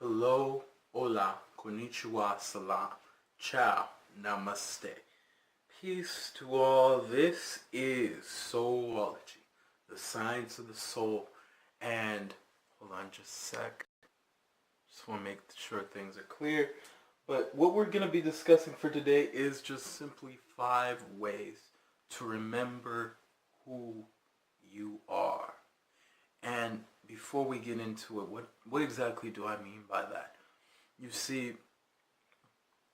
Hello, Hola, Konnichiwa, Salaam, Ciao Namaste. Peace to all. This is Soulology, the science of the soul. And hold on just a sec. Just want to make sure things are clear. But what we're going to be discussing for today is just simply 5 ways to remember who you are. And before we get into it, what exactly do I mean by that? You see,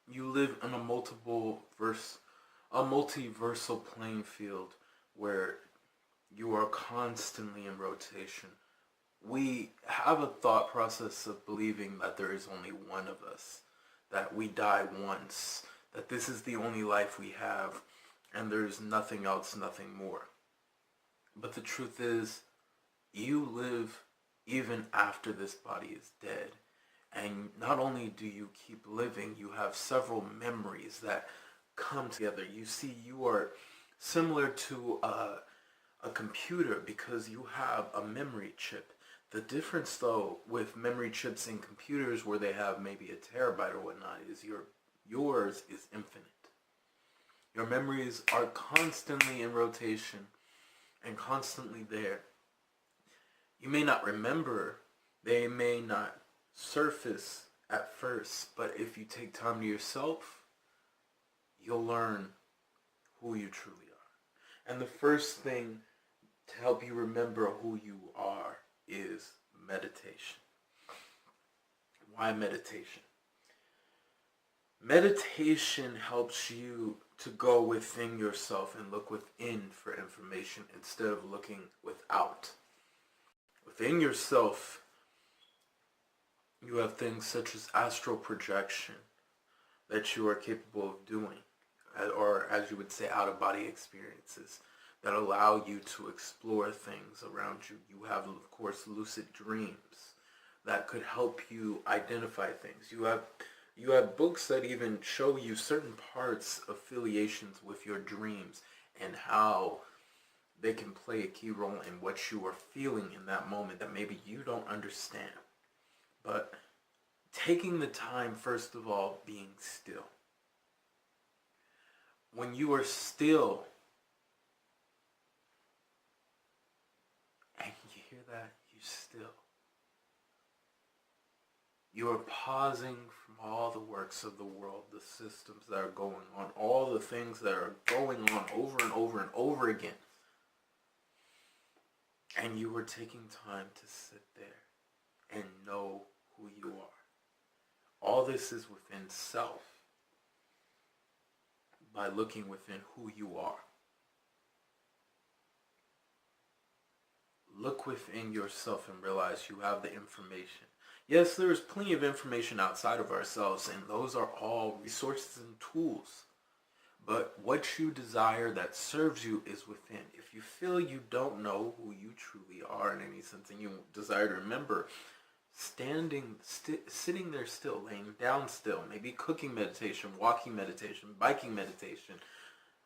you live in a multiversal playing field where you are constantly in rotation. We have a thought process of believing that there is only one of us, that we die once, that this is the only life we have, and there's nothing else, nothing more. But the truth is, you live even after this body is dead. And not only do you keep living, you have several memories that come together. You see, you are similar to a computer because you have a memory chip. The difference, though, with memory chips in computers where they have maybe a terabyte or whatnot is yours is infinite. Your memories are constantly in rotation and constantly there. You may not remember, they may not surface at first, but if you take time to yourself, you'll learn who you truly are. And the first thing to help you remember who you are is meditation. Why meditation? Meditation helps you to go within yourself and look within for information instead of looking without. Within yourself, you have things such as astral projection that you are capable of doing, or as you would say, out-of-body experiences that allow you to explore things around you. You have, of course, lucid dreams that could help you identify things. You have books that even show you certain parts, affiliations with your dreams and how they can play a key role in what you are feeling in that moment that maybe you don't understand. But taking the time, first of all, being still. When you are still, and you hear that, you're still. You are pausing from all the works of the world, the systems that are going on, all the things that are going on over and over and over again. And you are taking time to sit there and know who you are. All this is within self by looking within who you are. Look within yourself and realize you have the information. Yes, there is plenty of information outside of ourselves, and those are all resources and tools. But what you desire that serves you is within. If you feel you don't know who you truly are in any sense and you desire to remember, sitting there still, laying down still, maybe cooking meditation, walking meditation, biking meditation,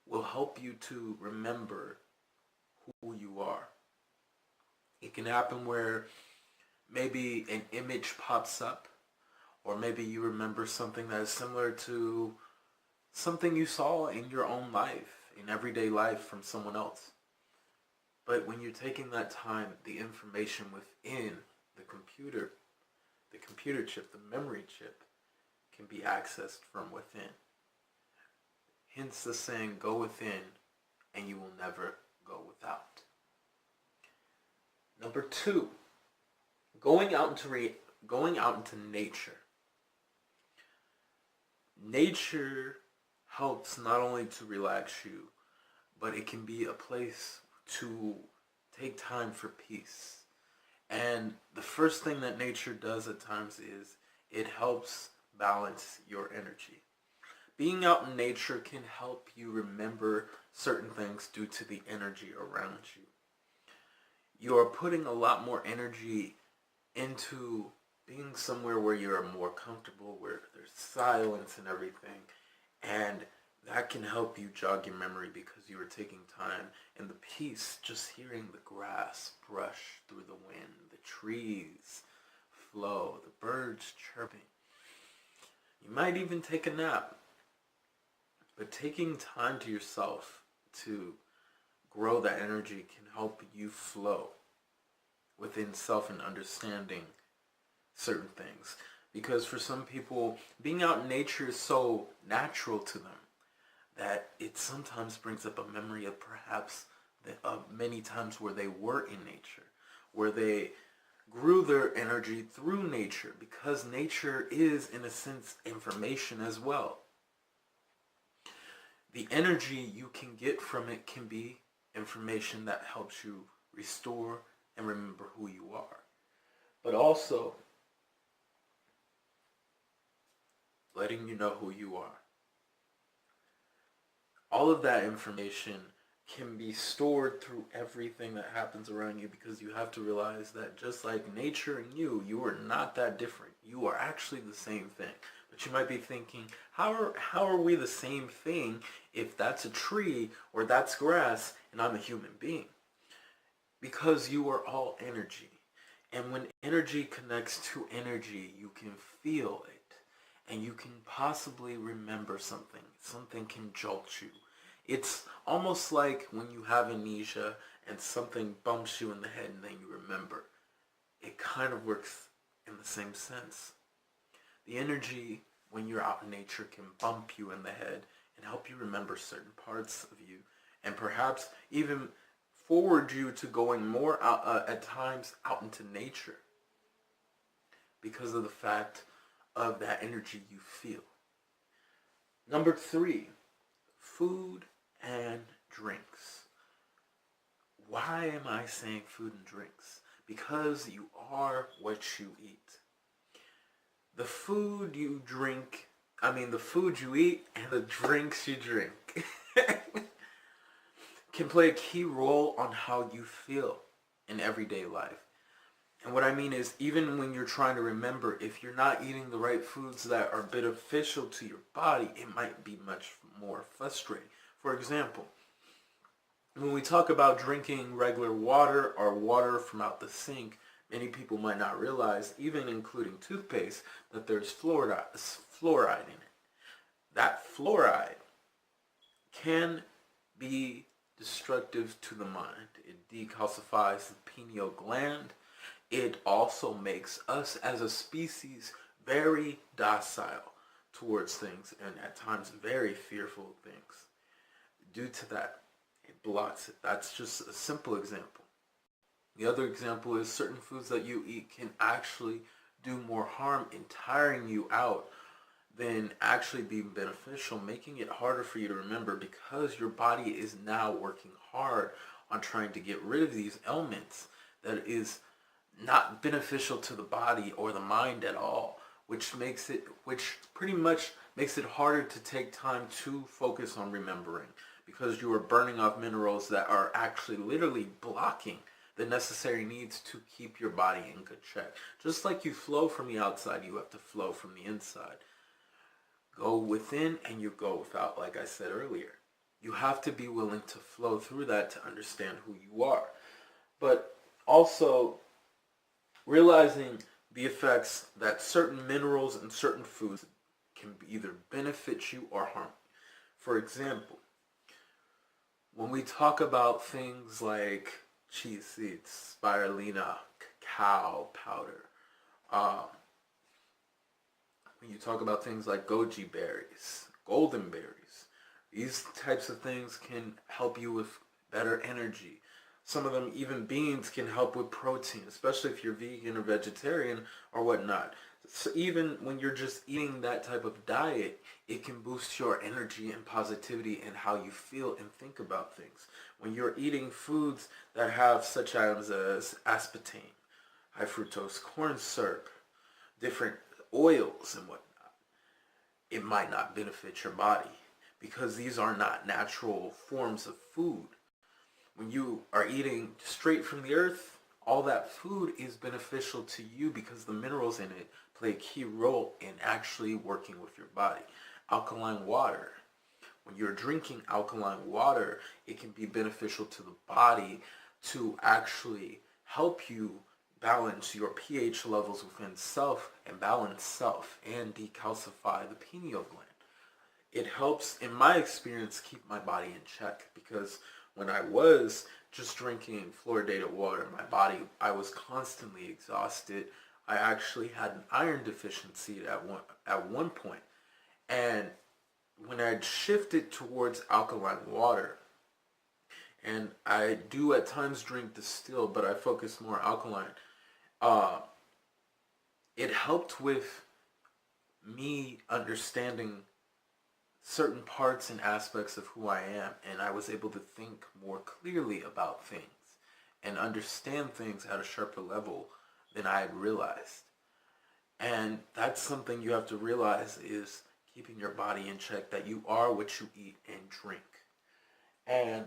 will help you to remember who you are. It can happen where maybe an image pops up, or maybe you remember something that is similar to something you saw in your own life, in everyday life from someone else. But when you're taking that time, the information within the computer chip, the memory chip, can be accessed from within. Hence the saying, go within and you will never go without. Number 2, going out into nature. Nature helps not only to relax you, but it can be a place to take time for peace. And the first thing that nature does at times is it helps balance your energy. Being out in nature can help you remember certain things due to the energy around you. You are putting a lot more energy into being somewhere where you're more comfortable, where there's silence and everything. And that can help you jog your memory because you are taking time and the peace, just hearing the grass brush through the wind, the trees flow, the birds chirping. You might even take a nap. But taking time to yourself to grow that energy can help you flow within self and understanding certain things. Because for some people, being out in nature is so natural to them that it sometimes brings up a memory of perhaps many times where they were in nature, where they grew their energy through nature, because nature is, in a sense, information as well. The energy you can get from it can be information that helps you restore and remember who you are. But also, letting you know who you are. All of that information can be stored through everything that happens around you, because you have to realize that just like nature and you are not that different. You are actually the same thing. But you might be thinking, how are we the same thing if that's a tree or that's grass and I'm a human being? Because you are all energy. And when energy connects to energy, you can feel it. And you can possibly remember something. Something can jolt you. It's almost like when you have amnesia and something bumps you in the head and then you remember. It kind of works in the same sense. The energy when you're out in nature can bump you in the head and help you remember certain parts of you, and perhaps even forward you to going more out, at times out into nature, because of the fact of that energy you feel. Number 3, food and drinks. Why am I saying food and drinks? Because you are what you eat. The food you eat and the drinks you drink can play a key role on how you feel in everyday life. And what I mean is, even when you're trying to remember, if you're not eating the right foods that are beneficial to your body, it might be much more frustrating. For example, when we talk about drinking regular water or water from out the sink, many people might not realize, even including toothpaste, that there's fluoride in it. That fluoride can be destructive to the mind. It decalcifies the pineal gland. It also makes us as a species very docile towards things, and at times very fearful of things. Due to that, it blocks it. That's just a simple example. The other example is certain foods that you eat can actually do more harm in tiring you out than actually being beneficial, making it harder for you to remember, because your body is now working hard on trying to get rid of these elements that is not beneficial to the body or the mind at all, which pretty much makes it harder to take time to focus on remembering, because you are burning off minerals that are actually literally blocking the necessary needs to keep your body in good check. Just like you flow from the outside, you have to flow from the inside. Go within and you go without, like I said earlier. You have to be willing to flow through that to understand who you are. But also realizing the effects that certain minerals and certain foods can either benefit you or harm you. For example, when we talk about things like chia seeds, spirulina, cacao powder, when you talk about things like goji berries, golden berries, these types of things can help you with better energy. Some of them, even beans, can help with protein, especially if you're vegan or vegetarian or whatnot. So even when you're just eating that type of diet, it can boost your energy and positivity and how you feel and think about things. When you're eating foods that have such items as aspartame, high fructose corn syrup, different oils and whatnot, it might not benefit your body, because these are not natural forms of food. When you are eating straight from the earth, all that food is beneficial to you because the minerals in it play a key role in actually working with your body. Alkaline water. When you're drinking alkaline water, it can be beneficial to the body to actually help you balance your pH levels within self and balance self and decalcify the pineal gland. It helps, in my experience, keep my body in check, because when I was just drinking fluoridated water, my body, I was constantly exhausted. I actually had an iron deficiency at one point. And when I shifted towards alkaline water, and I do at times drink distilled, but I focus more alkaline, uh, it helped with me understanding certain parts and aspects of who I am, and I was able to think more clearly about things and understand things at a sharper level than I had realized. And that's something you have to realize, is keeping your body in check, that you are what you eat and drink. And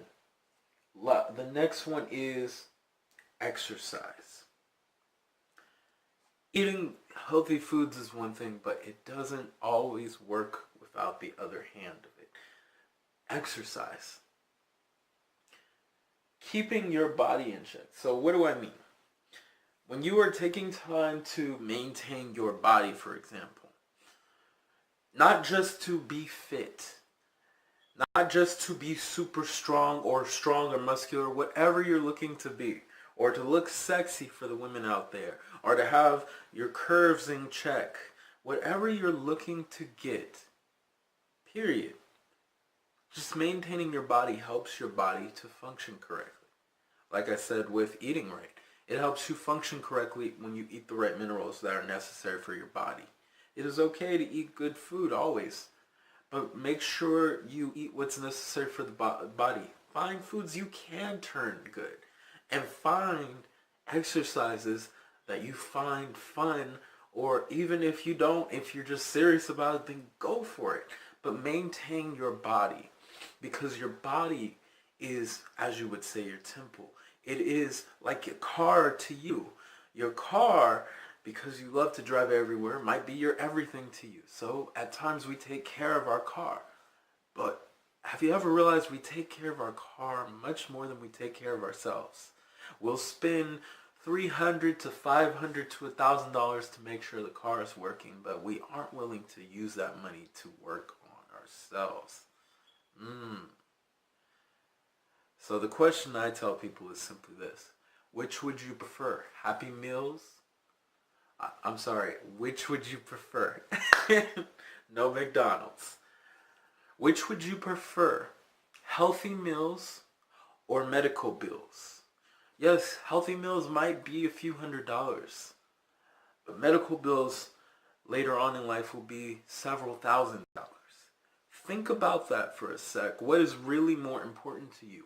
the next one is exercise. Eating healthy foods is one thing, but it doesn't always work without the other hand of it. Exercise. Keeping your body in check. So what do I mean? When you are taking time to maintain your body, for example, not just to be fit, not just to be super strong or muscular, whatever you're looking to be, or to look sexy for the women out there, or to have your curves in check, whatever you're looking to get, period. Just maintaining your body helps your body to function correctly. Like I said, with eating right, it helps you function correctly when you eat the right minerals that are necessary for your body. It is okay to eat good food always, but make sure you eat what's necessary for the body. Find foods you can turn good, and find exercises that you find fun, or even if you don't, if you're just serious about it, then go for it. But maintain your body, because your body is, as you would say, your temple. It is like a car to you. Your car, because you love to drive everywhere, might be your everything to you. So at times we take care of our car. But have you ever realized we take care of our car much more than we take care of ourselves? We'll spend $300 to $500 to $1,000 to make sure the car is working, but we aren't willing to use that money to work on ourselves. So the question I tell people is simply this: which would you prefer? Happy Meals? I'm sorry, which would you prefer? No McDonald's. Which would you prefer? Healthy meals or medical bills? Yes, healthy meals might be a few $100s, but medical bills later on in life will be several $1,000s. Think about that for a sec. What is really more important to you?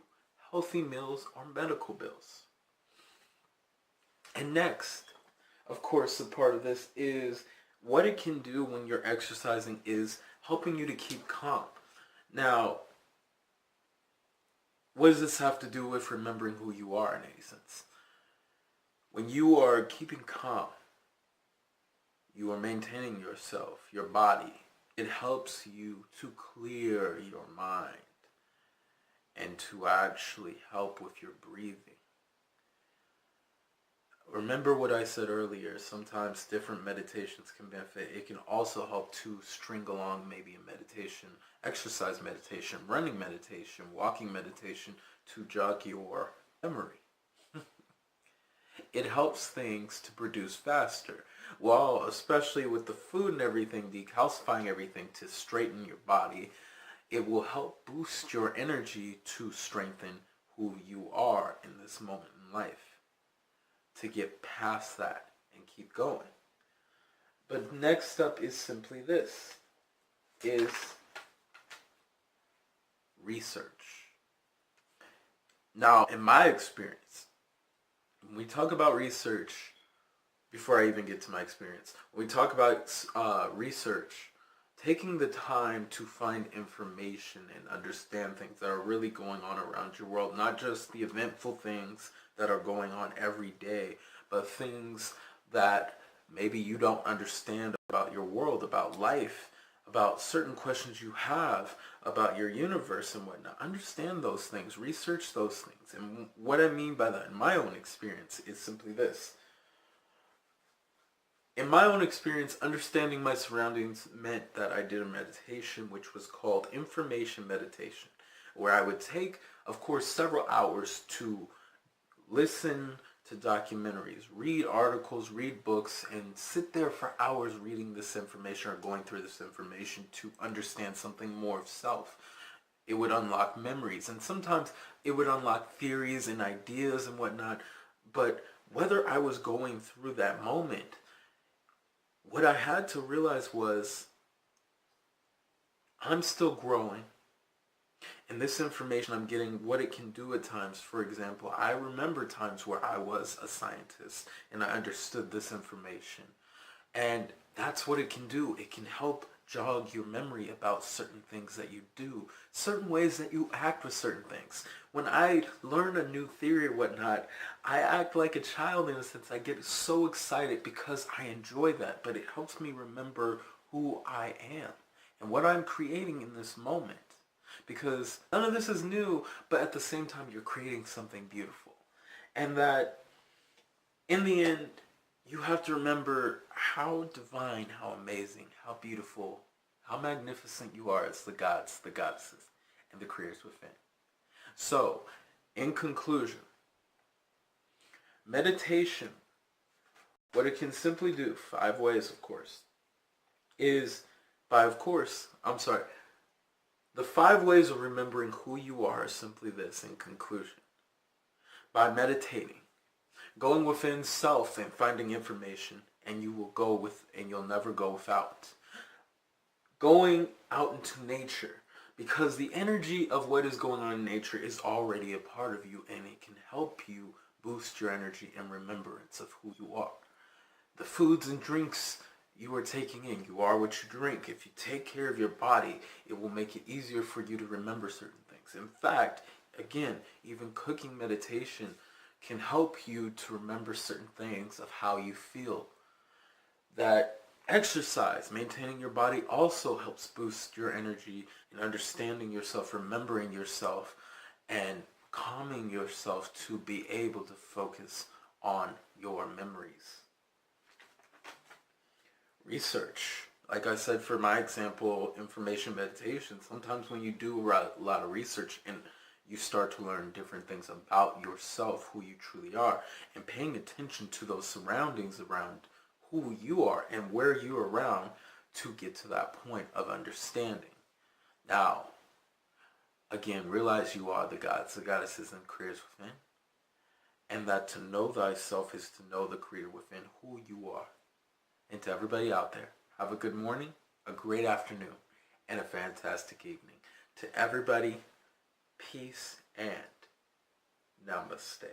Healthy meals or medical bills? And next, of course, a part of this is what it can do when you're exercising is helping you to keep calm. Now, what does this have to do with remembering who you are in any sense? When you are keeping calm, you are maintaining yourself, your body. It helps you to clear your mind and to actually help with your breathing. Remember what I said earlier, sometimes different meditations can benefit. It can also help to string along maybe a meditation, exercise meditation, running meditation, walking meditation to jog your memory. It helps things to produce faster. Well, especially with the food and everything, decalcifying everything to straighten your body, it will help boost your energy to strengthen who you are in this moment in life, to get past that and keep going. But next up is simply this, is research. Now, in my experience, when we talk about research, before I even get to my experience, when we talk about research, taking the time to find information and understand things that are really going on around your world, not just the eventful things that are going on every day, but things that maybe you don't understand about your world, about life, about certain questions you have about your universe and whatnot. Understand those things, research those things. And what I mean by that in my own experience is simply this. In my own experience, understanding my surroundings meant that I did a meditation which was called information meditation, where I would take, of course, several hours to listen to documentaries, read articles, read books, and sit there for hours reading this information or going through this information to understand something more of self. It would unlock memories, and sometimes it would unlock theories and ideas and whatnot. But whether I was going through that moment, what I had to realize was I'm still growing. And this information I'm getting, what it can do at times. For example, I remember times where I was a scientist and I understood this information. And that's what it can do. It can help jog your memory about certain things that you do, certain ways that you act with certain things. When I learn a new theory or whatnot, I act like a child in a sense. I get so excited because I enjoy that, but it helps me remember who I am and what I'm creating in this moment. Because none of this is new, but at the same time, you're creating something beautiful. And that, in the end, you have to remember how divine, how amazing, how beautiful, how magnificent you are as the gods, the goddesses, and the creators within. So, in conclusion, meditation, what it can simply do, 5 ways, of course, is the 5 ways of remembering who you are is simply this in conclusion. By meditating, going within self and finding information, and you'll never go without. Going out into nature, because the energy of what is going on in nature is already a part of you, and it can help you boost your energy and remembrance of who you are. The foods and drinks you are taking in, you are what you drink. If you take care of your body, it will make it easier for you to remember certain things. In fact, again, even cooking meditation can help you to remember certain things of how you feel. That exercise, maintaining your body, also helps boost your energy and understanding yourself, remembering yourself, and calming yourself to be able to focus on your memories. Research. Like I said, for my example, information meditation, sometimes when you do a lot of research and you start to learn different things about yourself, who you truly are, and paying attention to those surroundings around who you are and where you're around to get to that point of understanding. Now, again, realize you are the gods, the goddesses, and creators within, and that to know thyself is to know the creator within, who you are. And to everybody out there, have a good morning, a great afternoon, and a fantastic evening. To everybody, peace and namaste.